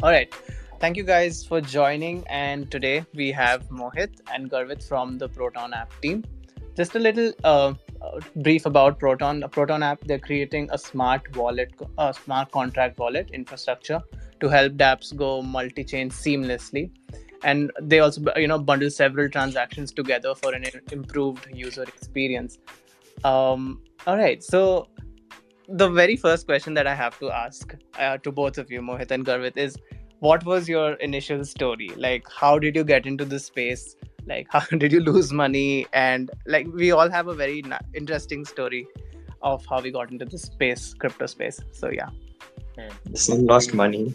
All right. Thank you guys for joining. And today we have Mohit and Garvit from the Proton app team. Just a little brief about Proton. A Proton app, they're creating a smart wallet, a smart contract wallet infrastructure to help dApps go multi-chain seamlessly. And they also, bundle several transactions together for an improved user experience. All right. So the very first question that I have to ask to both of you, Mohit and Garvit, is what was your initial story? Like, how did you get into this space? Like, how did you lose money? And like, we all have a very interesting story of how we got into this space, crypto space. So, yeah. Some lost money.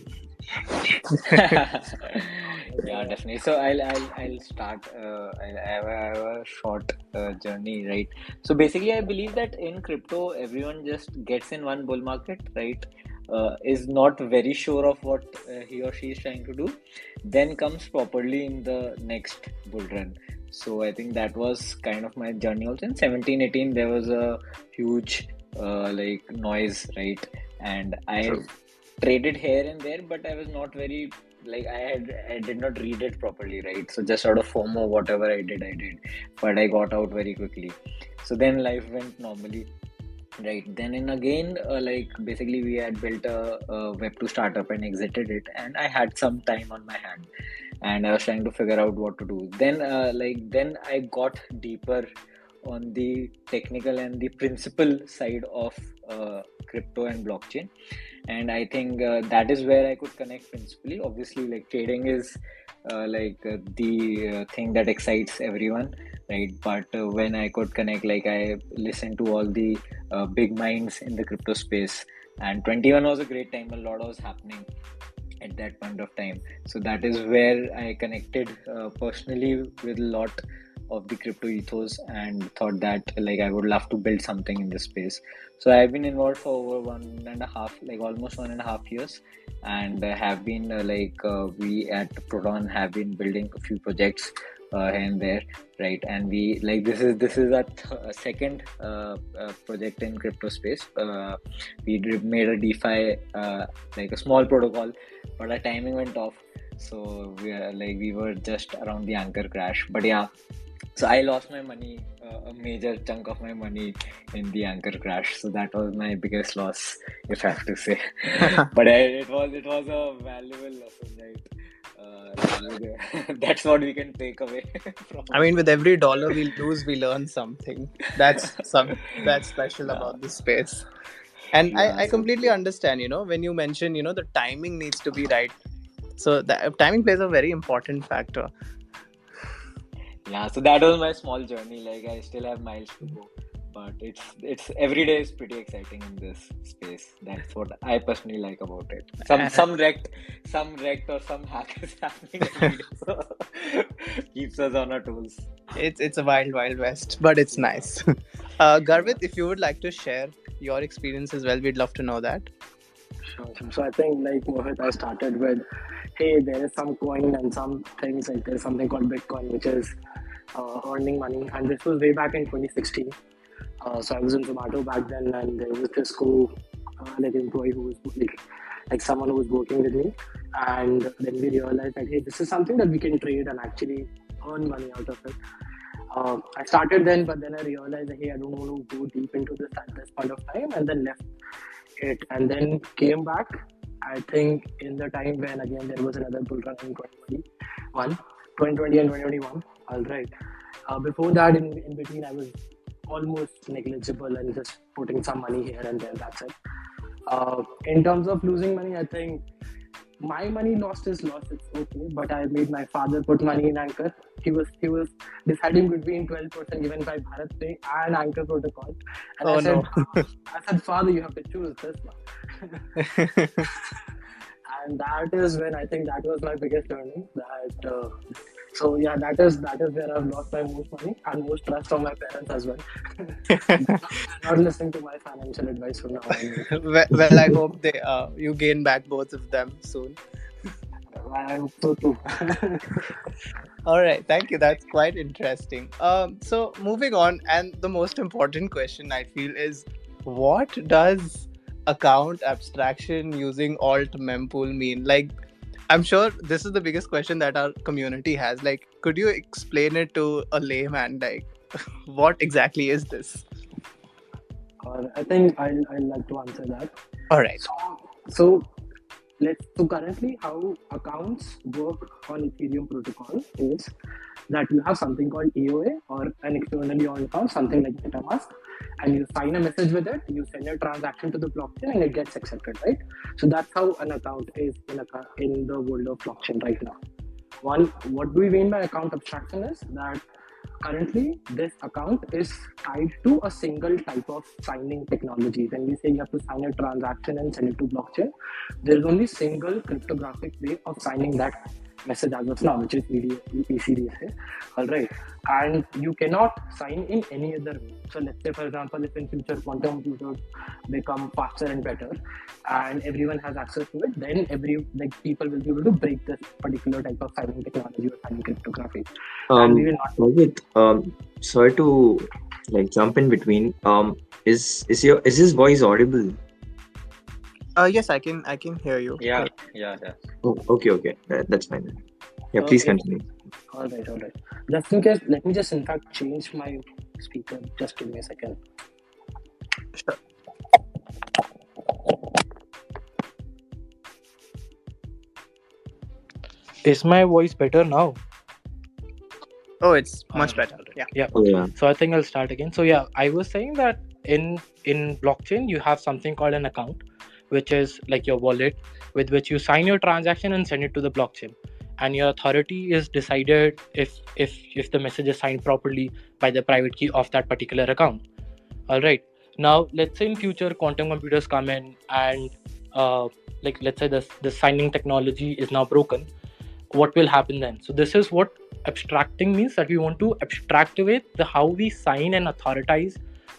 Yeah, definitely. So I'll start. I have a short journey, right? So basically, I believe that in crypto, everyone just gets in one bull market, right? Is not very sure of what he or she is trying to do, then comes properly in the next bull run. So I think that was kind of my journey. Also in 17, 18, there was a huge like noise, right? And I True. traded here and there, but I was not very like I did not read it properly, right? So just out of FOMO, whatever I did, but I got out very quickly. So then life went normally, right? Then in again, like basically we had built a Web2 startup and exited it, and I had some time on my hand, and I was trying to figure out what to do. Then then I got deeper on the technical and the principle side of crypto and blockchain, and I think that is where I could connect principally. Obviously, like trading is the thing that excites everyone, right? But when I could connect, like I listened to all the big minds in the crypto space, and 21 was a great time. A lot was happening at that point of time, so that is where I connected personally with a lot of the crypto ethos and thought that like I would love to build something in this space. So I've been involved for over 1.5, like almost 1.5 years, and have been we at Proton have been building a few projects here and there, right? And we like this is a second project in crypto space. Made a DeFi like a small protocol, but our timing went off. So we were just around the anchor crash. But yeah, so I lost my money, a major chunk of my money in the anchor crash. So that was my biggest loss, if I have to say. But it was a valuable lesson, right? That's what we can take away from I mean, with every dollar we lose, we learn something. That's special yeah, about this space. And yeah. I So completely understand, when you mention, the timing needs to be right. So the timing plays a very important factor. yeah, so that was my small journey. Like I still have miles to go, but it's every day is pretty exciting in this space. That's what I personally like about it. Some And some wrecked or some hack is happening every day, so keeps us on our toes. it's a wild, wild west, but it's Yeah, nice. yeah. Garvit, if you would like to share your experience as well, we'd love to know that. Sure, sure. So I think like Mohit, I started with, hey, there is some coin and some things like there's something called Bitcoin, which is earning money, and this was way back in 2016. So I was in Zomato back then, and there was this like employee who was like someone who was working with me, and then we realized that hey, this is something that we can trade and actually earn money out of it. I started then, but then I realized that hey, I don't want to go deep into this at this point of time, and then left it, and then came back. I think in the time when again there was another bull run in 2020 and 2021. All right. Before that, in between, I was almost negligible and just putting some money here and there. That's it. In terms of losing money, I think my money lost is lost. It's okay, but I made my father put money in Anchor. He was deciding between 12% given by Bharat Pay and Anchor Protocol, and Oh no. I said, Father, you have to choose this one. And that is when I think that was my biggest learning. That so yeah, that is where I've lost my most money and most trust from my parents as well. Not listening to my financial advice from now on. Well, I hope they you gain back both of them soon. I hope so too. All right, thank you. That's quite interesting. So moving on, and the most important question I feel is, what does account abstraction using alt mempool mean? Like, I'm sure this is the biggest question that our community has. Like, could you explain it to a layman? Like, what exactly is this? I think I'll like to answer that. All right. So so currently how accounts work on Ethereum protocol is that you have something called EOA or an externally owned account, something like MetaMask, and you sign a message with it, you send a transaction to the blockchain and it gets accepted, right? So that's how an account is in the world of blockchain right now. What do we mean by account abstraction is that currently this account is tied to a single type of signing technology. When we say you have to sign a transaction and send it to blockchain, there is only single cryptographic way of signing that message as of now, which is ECDSA. All right, and you cannot sign in any other way. So let's say, for example, if in future quantum computers become faster and better, and everyone has access to it, then people will be able to break this particular type of signing technology or signing cryptography. And we will not. Mohit, sorry to jump in between. Is his voice audible? Yes, I can hear you. Yeah. Oh, okay. That's fine. Yeah, please Okay. continue. All right. Just in case, let me just in fact change my speaker. Just give me a second. Sure. Is my voice better now? Oh, it's much better. Yeah. Yeah. So I think I'll start again. So yeah, I was saying that in blockchain you have something called an account, which is like your wallet with which you sign your transaction and send it to the blockchain, and your authority is decided if the message is signed properly by the private key of that particular account. All right. Now let's say in future quantum computers come in and let's say the signing technology is now broken. What will happen then? So this is what abstracting means, that we want to abstract away how we sign and authorize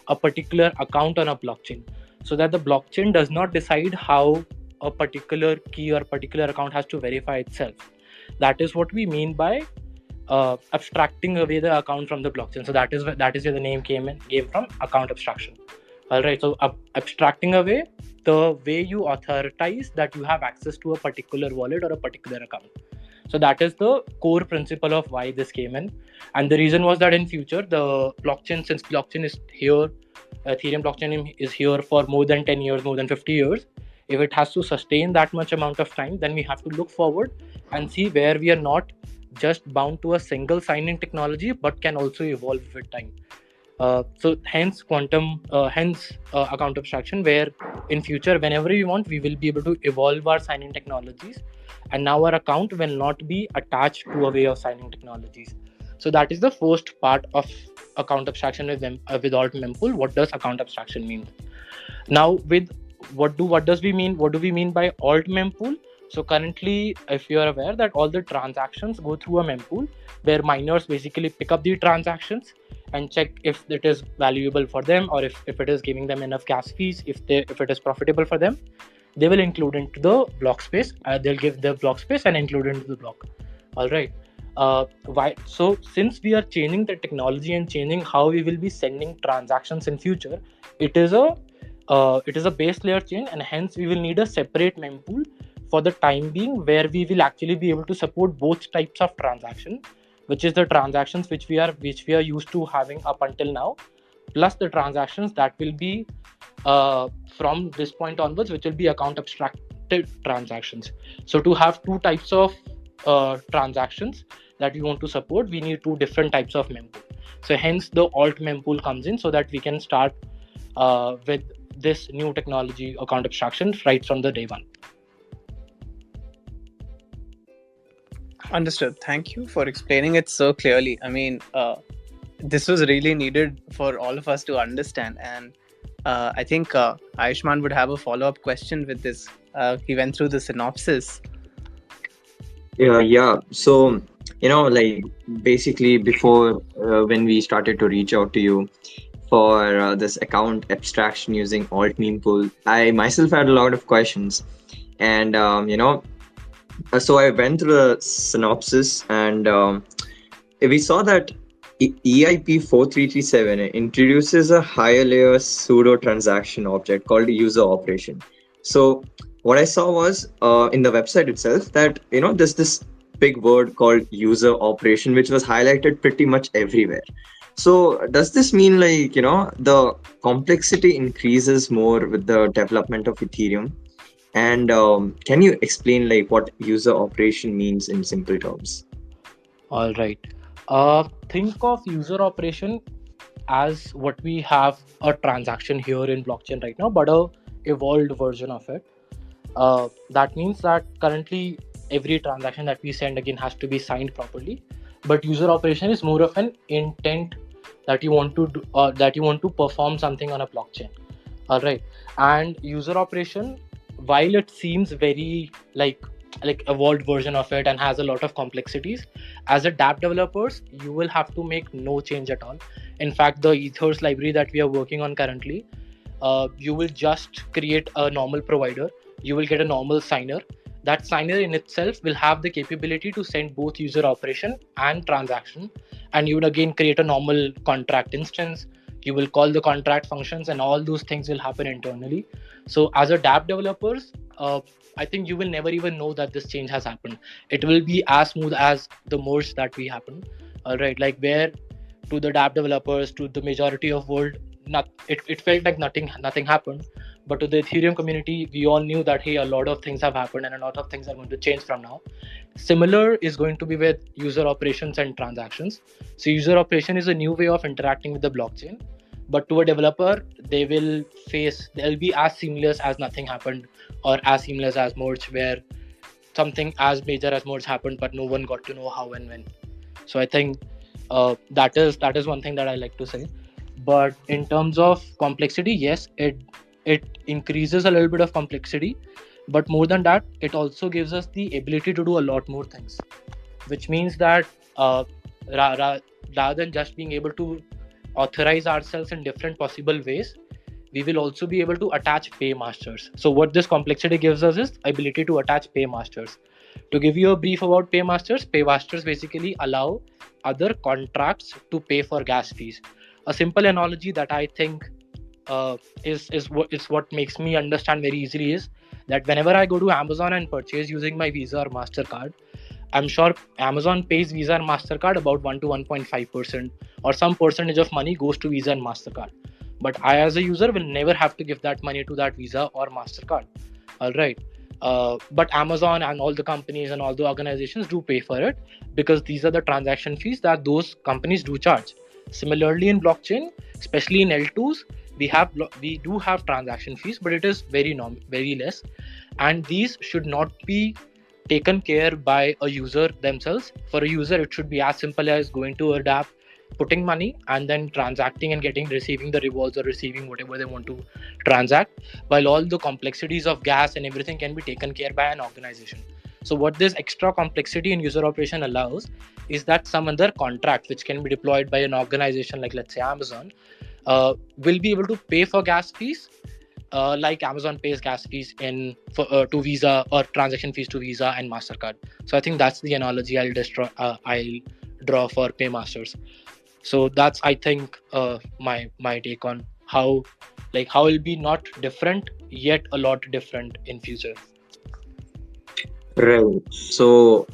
a particular account on a blockchain, so that the blockchain does not decide how a particular key or particular account has to verify itself. That is what we mean by abstracting away the account from the blockchain. So that is where the name came from, account abstraction. All right. So abstracting away the way you authorize that you have access to a particular wallet or a particular account. So that is the core principle of why this came in. And the reason was that in future, the blockchain, since blockchain is here, Ethereum blockchain is here for more than 10 years, more than 50 years. If it has to sustain that much amount of time, then we have to look forward and see where we are not just bound to a single signing technology, but can also evolve with time. So hence account abstraction, where in future, whenever we want, we will be able to evolve our signing technologies, and now our account will not be attached to a way of signing technologies. So that is the first part of account abstraction with alt mempool. What does account abstraction mean? Now with what do we mean by alt mempool? So currently, if you are aware that all the transactions go through a mempool, where miners basically pick up the transactions and check if it is valuable for them, or if it is giving them enough gas fees, if it is profitable for them, they will include into the block space. They'll give the block space and include into the block. All right. Why? So since we are changing the technology and changing how we will be sending transactions in future, it is a base layer change, and hence we will need a separate mempool for the time being, where we will actually be able to support both types of transaction, which is the transactions which we are used to having up until now, plus the transactions that will be from this point onwards, which will be account abstracted transactions. So to have two types of transactions that we want to support, we need two different types of mempool. So hence the alt mempool comes in, so that we can start with this new technology, account abstraction, right from the day one. Understood. Thank you for explaining it so clearly. I mean, this was really needed for all of us to understand, and I think Ayushman would have a follow-up question with this. He went through the synopsis. Yeah. So, basically before when we started to reach out to you for this account abstraction using alt mempool, I myself had a lot of questions, and so I went through the synopsis, and we saw that EIP 4337 introduces a higher layer pseudo transaction object called user operation, So what I saw was in the website itself that there's this big word called user operation, which was highlighted pretty much everywhere. So does this mean like the complexity increases more with the development of Ethereum? And can you explain like what user operation means in simple terms? All right. Think of user operation as what we have a transaction here in blockchain right now, but a evolved version of it. That means that currently every transaction that we send again has to be signed properly. But user operation is more of an intent that you want to do, that you want to perform something on a blockchain. All right. And user operation, while it seems very like evolved version of it and has a lot of complexities, as a dApp developers you will have to make no change at all. In fact, the ethers library that we are working on currently, you will just create a normal provider, you will get a normal signer. That signer in itself will have the capability to send both user operation and transaction, and you would again create a normal contract instance. You will call the contract functions and all those things will happen internally. So as a dApp developers, I think you will never even know that this change has happened. It will be as smooth as the merge that we happen. All right, like where to the dApp developers, to the majority of world, it felt like nothing happened. But to the Ethereum community, we all knew that hey, a lot of things have happened and a lot of things are going to change from now. Similar is going to be with user operations and transactions. So user operation is a new way of interacting with the blockchain, but to a developer, they'll be as seamless as nothing happened, or as seamless as merge, where something as major as merge happened but no one got to know how and when. So I think that is one thing that I like to say. But in terms of complexity, yes, it increases a little bit of complexity, but more than that, it also gives us the ability to do a lot more things, which means that rather than just being able to authorize ourselves in different possible ways, we will also be able to attach paymasters. So what this complexity gives us is ability to attach paymasters. To give you a brief about paymasters basically allow other contracts to pay for gas fees. A simple analogy that I think is what makes me understand very easily is that whenever I go to Amazon and purchase using my Visa or Mastercard, I'm sure Amazon pays Visa and Mastercard about 1 to 1.5%, or some percentage of money goes to Visa and Mastercard. But I, as a user, will never have to give that money to that Visa or Mastercard. All right. But Amazon and all the companies and all the organizations do pay for it, because these are the transaction fees that those companies do charge. Similarly, in blockchain, especially in L2s, we do have transaction fees, but it is very less, and these should not be taken care by a user themselves. For a user, it should be as simple as going to a dApp, putting money, and then transacting and receiving the rewards or receiving whatever they want to transact, while all the complexities of gas and everything can be taken care by an organization. So what this extra complexity in user operation allows is that some other contract which can be deployed by an organization like, let's say, Amazon, will be able to pay for gas fees, like Amazon pays gas fees to Visa, or transaction fees to Visa and Mastercard. So I think that's the analogy I'll draw for paymasters. So that's, I think, my take on how it'll be not different yet a lot different in future. Right. So,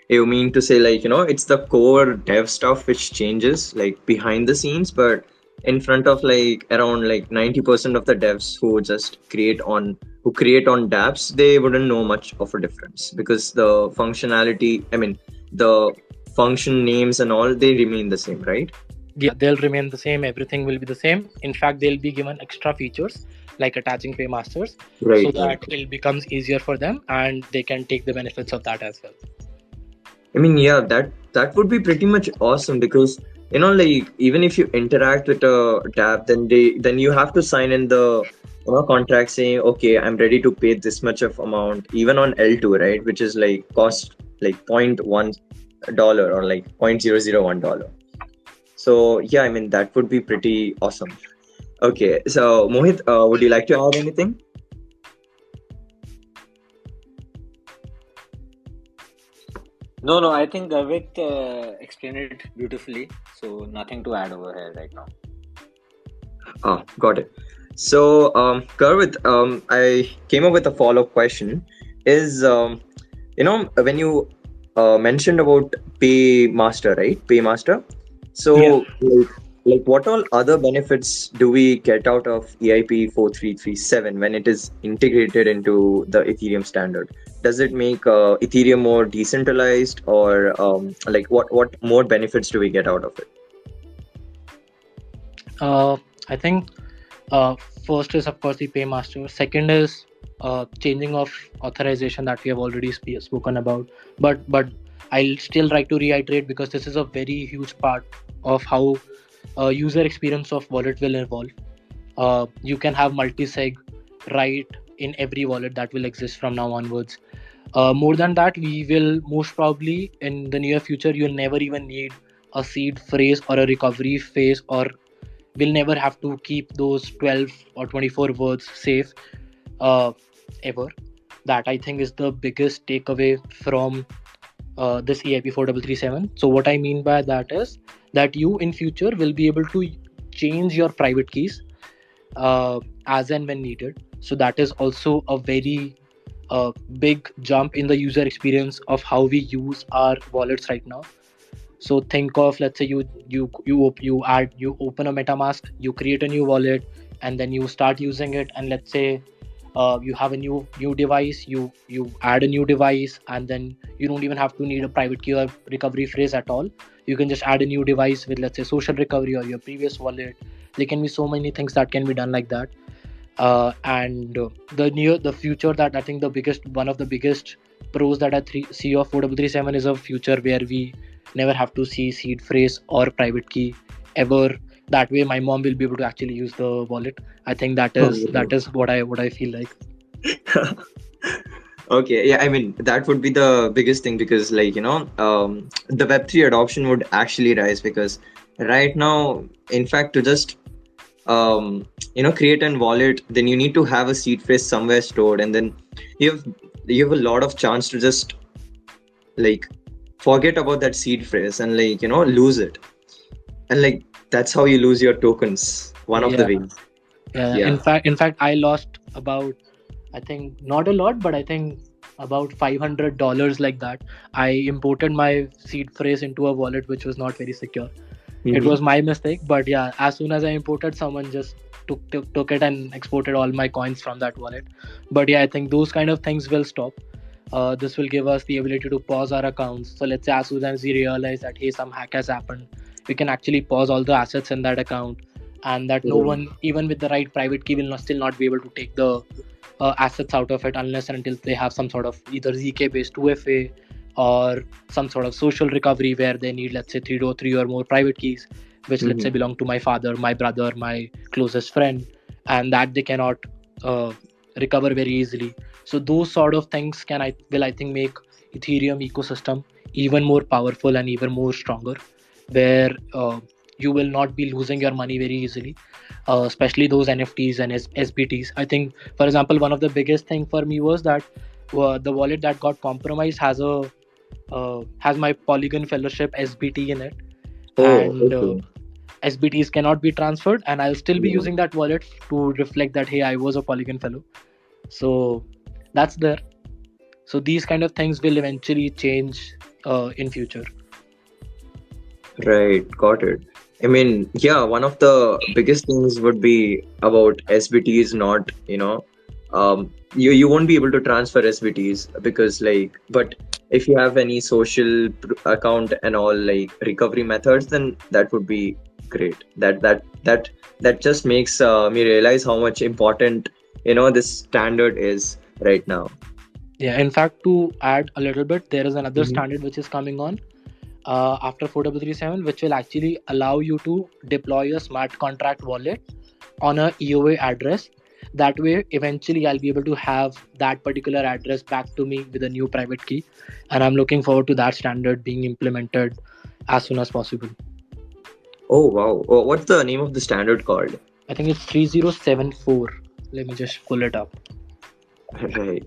you mean to say like, it's the core dev stuff which changes like behind the scenes, but in front of like around like 90% of the devs who create on dApps, they wouldn't know much of a difference, because the functionality, I mean, the function names and all, they remain the same, right? Yeah, they'll remain the same. Everything will be the same. In fact, they'll be given extra features like attaching paymasters, Right. so that it becomes easier for them and they can take the benefits of that as well. I mean, yeah, that would be pretty much awesome, because like even if you interact with a tab, then you have to sign in the contract saying, okay, I'm ready to pay this much of amount, even on L2, right, which is like cost like $0.1 or like $0.001. So yeah, I mean that would be pretty awesome. Okay, so Mohit, would you like to add anything? No, I think Gavit explained it beautifully. So nothing to add over here right now. Ah, got it. Garvit, I came up with a follow-up question. Is when you mentioned about Paymaster, right? Paymaster. Yeah. So, like, what all other benefits do we get out of EIP 4337 when it is integrated into the Ethereum standard? Does it make Ethereum more decentralized, or like what more benefits do we get out of it? Uh, I think uh, first is of course the paymaster. Second is changing of authorization that we have already spoken about. But I'll still like to reiterate because this is a very huge part of how user experience of wallet will evolve. You can have multi-sig right in every wallet that will exist from now onwards. More than that, we will most probably in the near future you'll never even need a seed phrase or a recovery phase, or we'll never have to keep those 12 or 24 words safe uh, ever. That I think is the biggest takeaway from this EIP 4337. So what I mean by that is that you in future will be able to change your private keys as and when needed. So that is also a very big jump in the user experience of how we use our wallets right now. So think of, let's say you open a MetaMask, you create a new wallet, and then you start using it. And let's say you have a new device, you add a new device, and then you don't even have to need a private key or recovery phrase at all. You can just add a new device with, let's say, social recovery or your previous wallet. There can be so many things that can be done like that. And the future that I think the biggest one of the biggest pros that see of 4337 is a future where we never have to see seed phrase or private key ever. That way my mom will be able to actually use the wallet. I think that is what I feel like. Okay, yeah, I mean that would be the biggest thing because, like, the Web3 adoption would actually rise because right now, in fact, to just create an wallet, then you need to have a seed phrase somewhere stored, and then you have you have a lot of chance to just like forget about that seed phrase and lose it, and like that's how you lose your tokens. One of the Yeah. ways. Yeah, Yeah. in fact I lost about, I think not a lot, but I think about $500 like that. I imported my seed phrase into a wallet which was not very secure. It Mhm. was my mistake, but yeah, as soon as I imported, someone just took it and exported all my coins from that wallet. But yeah, I think those kind of things will stop. This will give us the ability to pause our accounts. So let's say as soon as we realize that hey, some hack has happened, we can actually pause all the assets in that account, and that no Yeah. one, even with the right private key, will still not be able to take the assets out of it unless and until they have some sort of either ZK based 2FA or some sort of social recovery where they need, let's say, three or more private keys, which let's say Mhm. belong to my father, my brother, my closest friend, and that they cannot uh, recover very easily. So those sort of things I think make Ethereum ecosystem even more powerful and even more stronger, where you will not be losing your money very easily, especially those NFTs and SBTs. I think, for example, one of the biggest thing for me was that the wallet that got compromised has my Polygon Fellowship SBT in it, Oh, and okay. SBTs cannot be transferred, and I'll still be Yeah. using that wallet to reflect that hey, I was a Polygon fellow. So that's there. So these kind of things will eventually change in future. Right, got it. I mean, yeah, one of the biggest things would be about SBTs not, you won't be able to transfer SBTs because but if you have any social account and all like recovery methods, then that would be great. That just makes me realize how much important, this standard is right now. Yeah, in fact, to add a little bit, there is another Hmm. standard which is coming on after 4337, which will actually allow you to deploy a smart contract wallet on a EOA address. That way, eventually, I'll be able to have that particular address back to me with a new private key. And I'm looking forward to that standard being implemented as soon as possible. Oh, wow. Oh, what's the name of the standard called? I think it's 3074. Let me just pull it up. Right.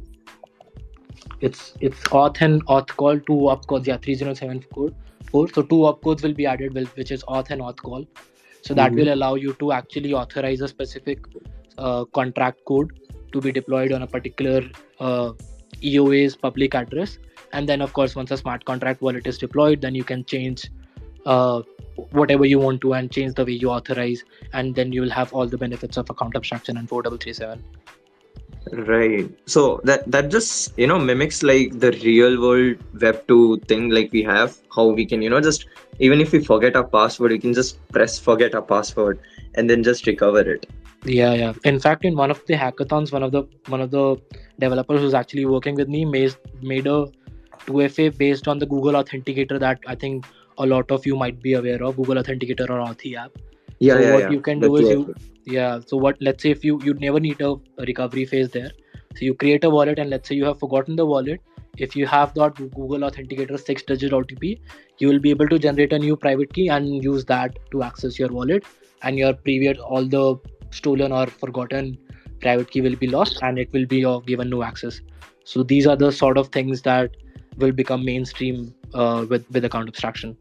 It's auth and auth call, two opcodes. Yeah, 3074. So two opcodes will be added, which is auth and auth call. So that Hmm. will allow you to actually authorize a specific contract code to be deployed on a particular EOA's public address. And then, of course, once a smart contract wallet is deployed, then you can change uh, whatever you want to and change the way you authorize, and then you will have all the benefits of account abstraction and 4337. Right. So that just mimics like the real world Web 2 thing like we have, how we can just even if we forget our password, we can just press forget our password and then just recover it. Yeah. In fact, in one of the hackathons, one of the developers who's actually working with me made a 2FA based on the Google Authenticator that I think a lot of you might be aware of, Google Authenticator or Authi app. Yeah, So yeah, what yeah. you can The do is 2FA. so what, let's say if you never need a recovery phase there. So you create a wallet, and let's say you have forgotten the wallet. If you have that Google Authenticator 6-digit OTP, you will be able to generate a new private key and use that to access your wallet, and your previous all the stolen or forgotten private key will be lost, and it will be given no access. So these are the sort of things that will become mainstream with account abstraction.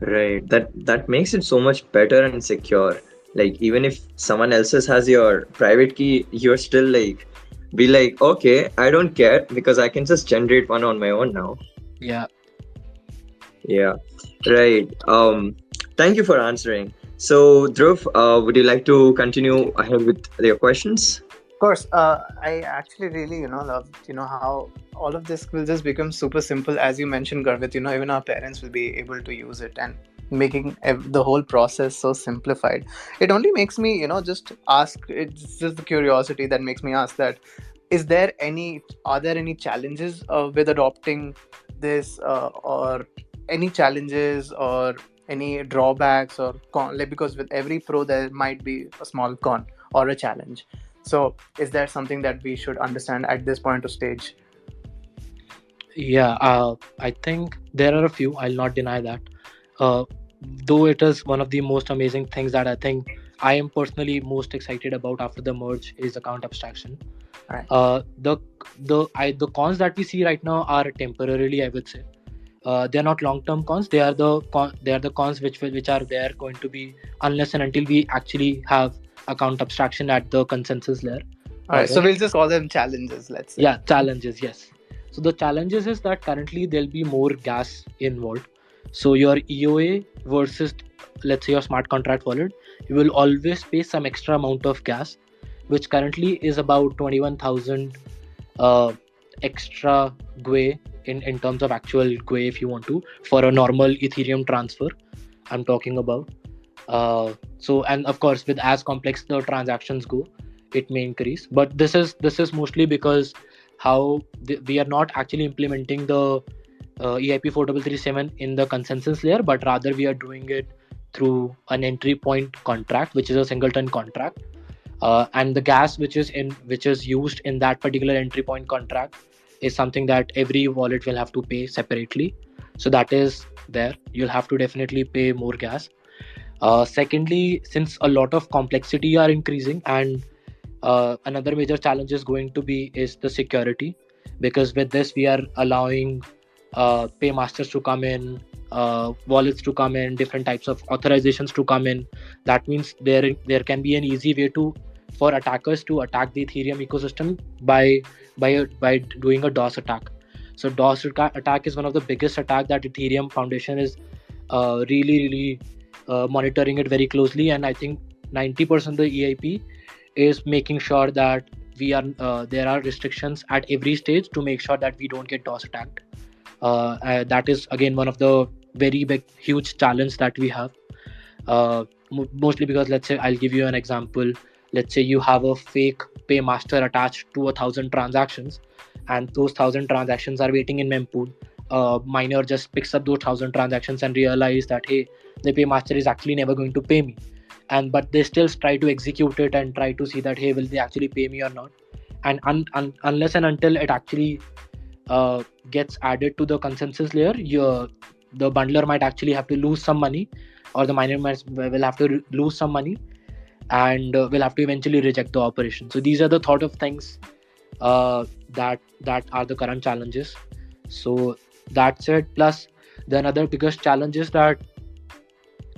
Right. That makes it so much better and secure. Like even if someone else's has your private key, you're still like be like, okay, I don't care because I can just generate one on my own now. Yeah. Yeah. Right. Thank you for answering. So Dhruv, would you like to continue ahead with your questions? Of course, I actually really, love, how all of this will just become super simple. As you mentioned, Garvit, even our parents will be able to use it, and making the whole process so simplified. It only makes me, just ask, it's just the curiosity that makes me ask that, are there any challenges with adopting this, or any challenges or any drawbacks or con, like, because with every pro there might be a small con or a challenge. So is there something that we should understand at this point of stage? Yeah, I think there are a few. I'll not deny that. Uh, though it is one of the most amazing things that I think I am personally most excited about after the merge is account abstraction. Right. The cons that we see right now are temporarily, I would say. They are not long-term cons. They are the cons which are there going to be unless and until we actually have account abstraction at the consensus layer. All right, so we'll just call them challenges, let's say. Yeah, challenges, yes. So the challenges is that currently there'll be more gas involved. So your EOA versus, let's say, your smart contract wallet, you will always pay some extra amount of gas, which currently is about 21,000 extra GUI in terms of actual GUI if you want to, for a normal Ethereum transfer I'm talking about. So, and of course, with as complex the transactions go, it may increase. But this is mostly because we are not actually implementing the EIP 4337 in the consensus layer, but rather we are doing it through an entry point contract, which is a singleton contract. And the gas which is used in that particular entry point contract is something that every wallet will have to pay separately. So that is there. You'll have to definitely pay more gas. Secondly, since a lot of complexity are increasing, and another major challenge is going to be is the security, because with this we are allowing paymasters to come in, wallets to come in, different types of authorizations to come in. That means there can be an easy way for attackers to attack the Ethereum ecosystem by doing a DOS attack. So DOS attack is one of the biggest attack that Ethereum Foundation is really monitoring it very closely, and I think 90% of the EIP is making sure that there are restrictions at every stage to make sure that we don't get DOS attacked. That is again one of the very big huge challenge that we have, mostly because, let's say, I'll give you an example. Let's say you have a fake paymaster attached to 1,000 transactions, and those 1,000 transactions are waiting in mempool. Miner just picks up those 1,000 transactions and realize that, hey, the paymaster is actually never going to pay me, but they still try to execute it and try to see that, hey, will they actually pay me or not? And unless and until it actually gets added to the consensus layer, the bundler might actually have to lose some money, or the miner will have to lose some money, and will have to eventually reject the operation. So these are the thought of things that are the current challenges. So that's it. Plus, the another biggest challenge is that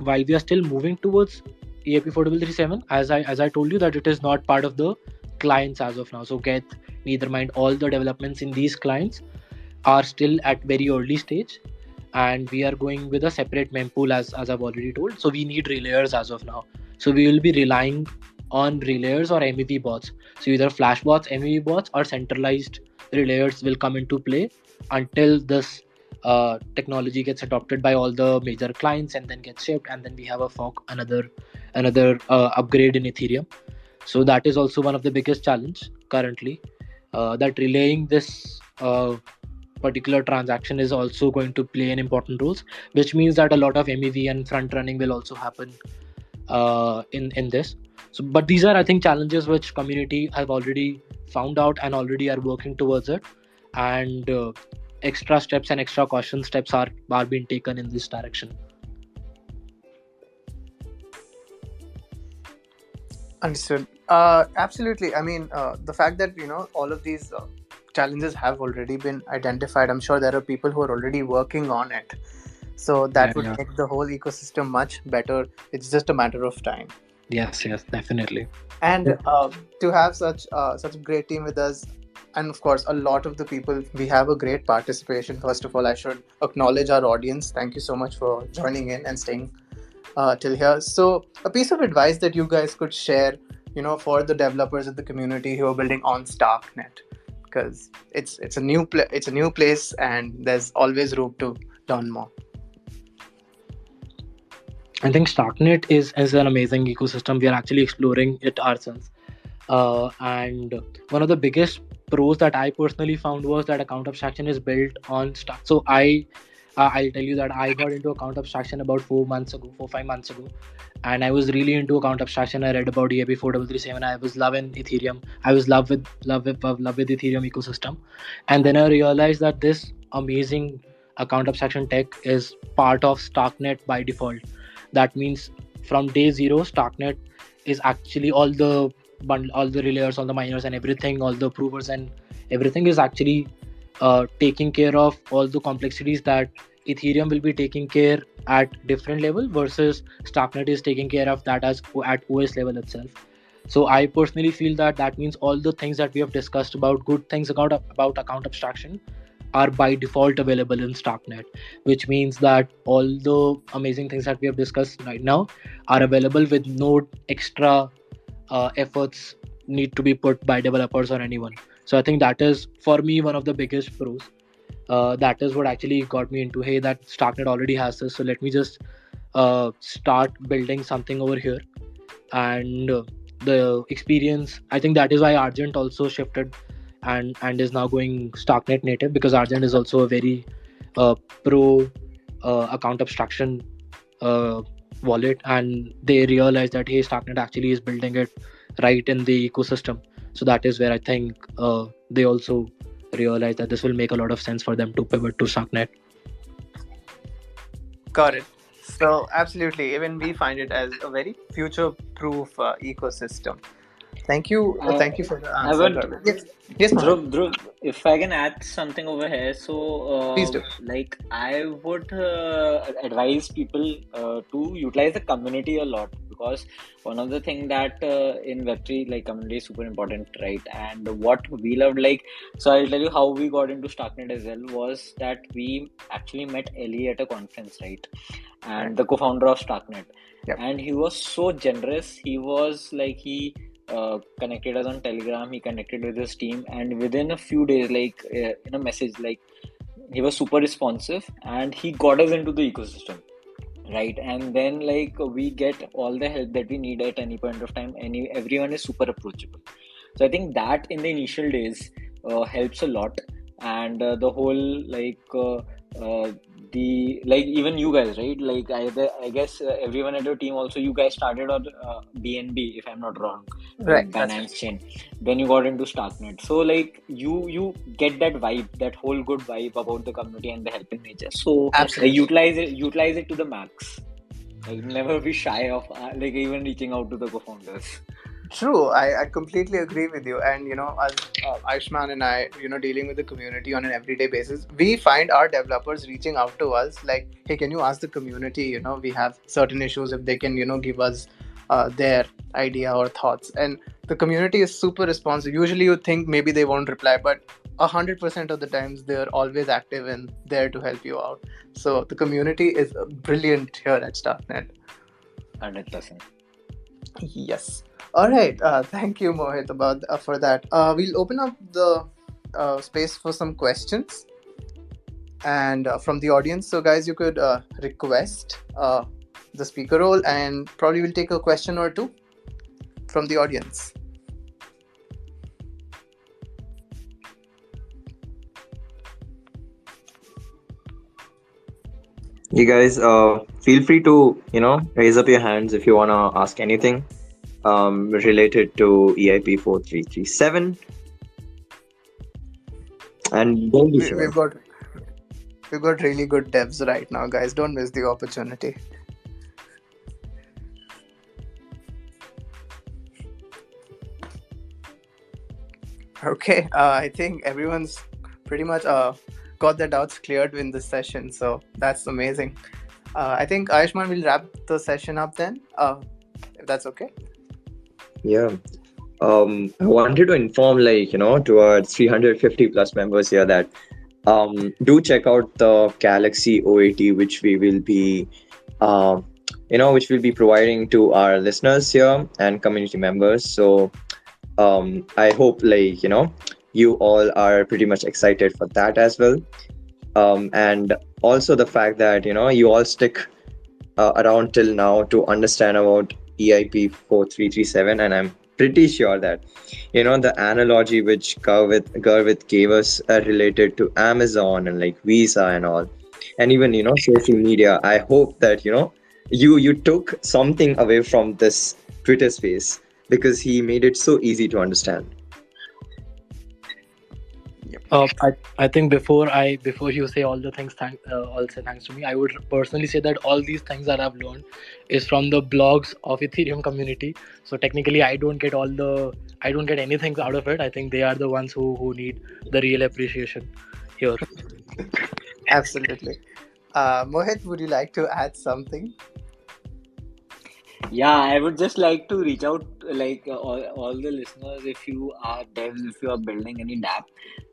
while we are still moving towards EAP 4337, as I told you, that it is not part of the clients as of now. So get neither mind, all the developments in these clients are still at very early stage, and we are going with a separate mempool, as I've already told. So we need relayers as of now. So we will be relying on relayers or MEV bots. So either flash bots, MEV bots, or centralized relayers will come into play until this technology gets adopted by all the major clients and then gets shipped, and then we have a fork, another upgrade in Ethereum. So that is also one of the biggest challenge currently, that relaying this particular transaction is also going to play an important role, which means that a lot of MEV and front running will also happen in this. So, but these are, I think, challenges which community have already found out and already are working towards it, and extra steps and extra caution steps are being taken in this direction. Understood. Absolutely. I mean, the fact that all of these challenges have already been identified, I'm sure there are people who are already working on it. So that would Yeah. make the whole ecosystem much better. It's just a matter of time. Yes, definitely. And to have such a great team with us, and of course a lot of the people, we have a great participation. First of all, I should acknowledge our audience. Thank you so much for joining in and staying till here. So a piece of advice that you guys could share, for the developers of the community who are building on Starknet, because it's a new place, and there's always room to learn more. I think Starknet is an amazing ecosystem. We are actually exploring it ourselves. And one of the biggest pros that I personally found was that account abstraction is built on Stark. So I'll tell you that I got into account abstraction about 4 5 months ago, and I was really into account abstraction. I read about EAP 4337. I was loving Ethereum. I was love with Ethereum ecosystem, and then I realized that this amazing account abstraction tech is part of Starknet by default. That means from day zero, Starknet is actually all the relayers, all the miners, and everything, all the provers, and everything is actually taking care of all the complexities that Ethereum will be taking care at different level, versus Starknet is taking care of that as at OS level itself. So I personally feel that means all the things that we have discussed about good things about account abstraction are by default available in Starknet, which means that all the amazing things that we have discussed right now are available with no extra efforts need to be put by developers or anyone. So I think that is, for me, one of the biggest pros. That is what actually got me into, hey, that Starknet already has this, so let me just start building something over here. And the experience, I think that is why Argent also shifted and is now going Starknet native, because Argent is also a very pro account abstraction wallet, and they realized that, hey, Starknet actually is building it right in the ecosystem. So that is where I think they also realized that this will make a lot of sense for them to pivot to Starknet. Got it. So absolutely, even we find it as a very future-proof ecosystem. Thank you. Thank you for the I answer. would, Garvit. Yes, Mohit. Dhruv, if I can add something over here, so Please do. like I would advise people to utilize the community a lot, because one of the thing that in Web3, like, community is super important, right? And what we loved, like, so I'll tell you how we got into Starknet as well, was that we actually met Ellie at a conference, right? And the co-founder of Starknet. Yep. And he was so generous. He was like, he connected us on Telegram, he connected with his team, and within a few days, like in a message, like, he was super responsive, and he got us into the ecosystem, right? And then, like, we get all the help that we need at any point of time. Everyone is super approachable. So I think that in the initial days helps a lot. And the whole, like, the, like, even you guys, right? Like, I guess everyone at your team also, you guys started on BNB, if I'm not wrong, Right. Binance chain. Then you got into Starknet. So, like, you get that vibe, that whole good vibe about the community and the helping nature. So Absolutely. utilize it to the max. Like, never be shy of like even reaching out to the co-founders. True, I completely agree with you. And as Ayushman and I, dealing with the community on an everyday basis, we find our developers reaching out to us like, hey, can you ask the community? We have certain issues, if they can, give us their idea or thoughts. And the community is super responsive. Usually you think maybe they won't reply, but 100% of the times they're always active and there to help you out. So the community is brilliant here at Startnet. 100%. Yes. All right. Thank you, Mohit, about for that. We'll open up the space for some questions and from the audience. So, guys, you could request the speaker role, and probably we'll take a question or two from the audience. You guys, feel free to raise up your hands if you wanna ask anything related to EIP 4337, and don't be We, shy. we've got really good devs right now, guys. Don't miss the opportunity. Okay. I think everyone's pretty much got their doubts cleared in this session, so that's amazing. I think Ayushman will wrap the session up then, if that's okay. Yeah. I wanted to inform, to our 350 plus members here that do check out the Galaxy O80, which we will be, which we'll be providing to our listeners here and community members. So I hope, you all are pretty much excited for that as well. And also the fact that, you all stick around till now to understand about EIP 4337, and I'm pretty sure that the analogy which Garvit gave us related to Amazon and like Visa and all, and even social media. I hope that you took something away from this Twitter space because he made it so easy to understand. I think before you say all the things, also thanks to me, I would personally say that all these things that I've learned is from the blogs of Ethereum community. So technically, I don't get anything out of it. I think they are the ones who need the real appreciation here. Absolutely. Mohit, would you like to add something? Yeah, I would just like to reach out all the listeners. If you are devs, if you are building any dApp,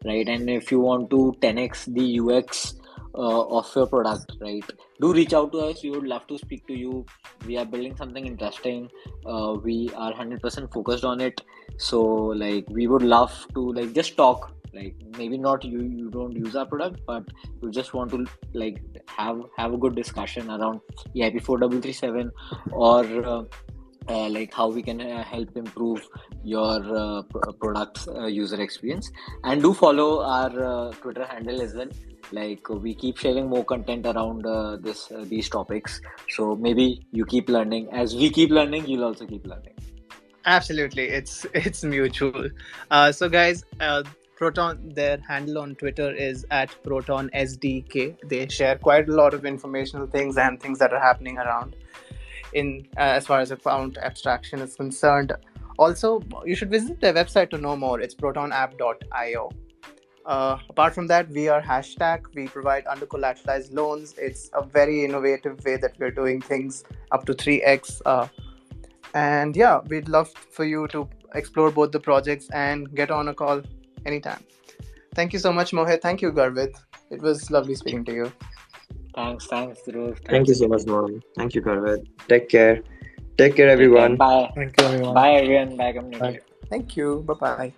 right, and if you want to 10x the UX of your product, right, do reach out to us. We would love to speak to you. We are building something interesting. We are 100% focused on it. So we would love to just talk. Maybe not you don't use our product, but you just want to have a good discussion around EIP 4337 or how we can help improve your product's user experience. And do follow our Twitter handle as well. We keep sharing more content around these topics, so maybe you keep learning. As we keep learning, you'll also keep learning. Absolutely, it's mutual. So guys, Proton, their handle on Twitter is at Proton SDK. They share quite a lot of informational things and things that are happening around in as far as account abstraction is concerned. Also, you should visit their website to know more. It's protonapp.io. Apart from that, we are Hashtag. We provide under collateralized loans. It's a very innovative way that we're doing things up to 3x. And yeah, we'd love for you to explore both the projects and get on a call anytime. Thank you so much, Mohit. Thank you, Garvit. It was lovely speaking to you. Thanks, Dhruv. Thank you so much, Mom. Thank you, Garvit. Take care, everyone. Bye. Thank you, everyone. Bye, everyone. Bye, community. Bye. Thank you. Bye-bye.